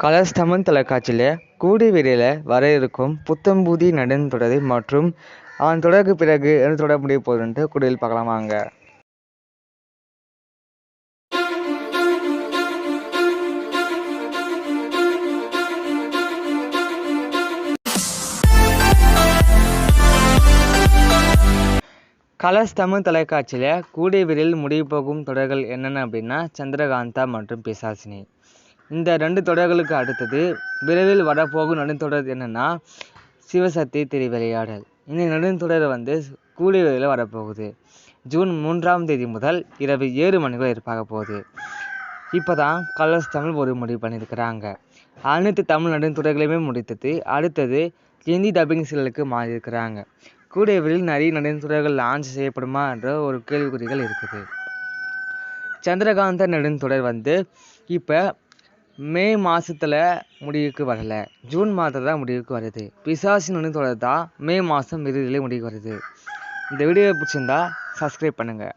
Colours Tamil தொலைக்காட்சியில் கூடிய விரைவில் வர இருக்கும் புத்தம்புதிய நெடுந்தொடர் மற்றும் அதன் தொடருக்கு பிறகு என்ன தொடர முடிய போகுதுன்ட்டு கூடுதல் பார்க்கலாம் வாங்க. கலர்ஸ் தமிழ் தொலைக்காட்சியில் கூடிய விரைவில் முடிய போகும் தொடர்கள் என்னென்ன அப்படின்னா சந்திரகாந்தா மற்றும் பிசாசினி. இந்த 2 தொடர்களுக்கு அடுத்தது விரைவில் வரப்போகும் நெடுந்தொடர் என்னென்னா சிவசக்தி திருவிளையாடல். இந்த நெடுந்தொடர் கூடிய விரைவில் வரப்போகுது. ஜூன் 3ஆம் தேதி முதல் இரவு 7 மணிக்குள்ள இருப்பாக போகுது. இப்போ தான் கலர்ஸ் தமிழ் ஒரு முடிவு பண்ணியிருக்கிறாங்க. அனைத்து தமிழ் நெடுந்தொடர்களையுமே முடித்தது. அடுத்தது ஹிந்தி டப்பிங் சீரியலுக்கு மாறியிருக்கிறாங்க. கூடிய விரைவில் நிறைய நெடுந்தொடர்கள் லான்ச் செய்யப்படுமா என்ற ஒரு கேள்விக்குறிகள் இருக்குது. சந்திரகாந்த நெடுந்தொடர் இப்போ மே மாதத்தில் முடிவுக்கு வரலை, ஜூன் மாதத்தில் தான் முடிவுக்கு வருது. பிசாசினி நெடுந்தொடர் தான் மே மாதம் இறுதியிலே முடிவுக்கு வருது. இந்த வீடியோ பிடிச்சிருந்தா சப்ஸ்கிரைப் பண்ணுங்கள்.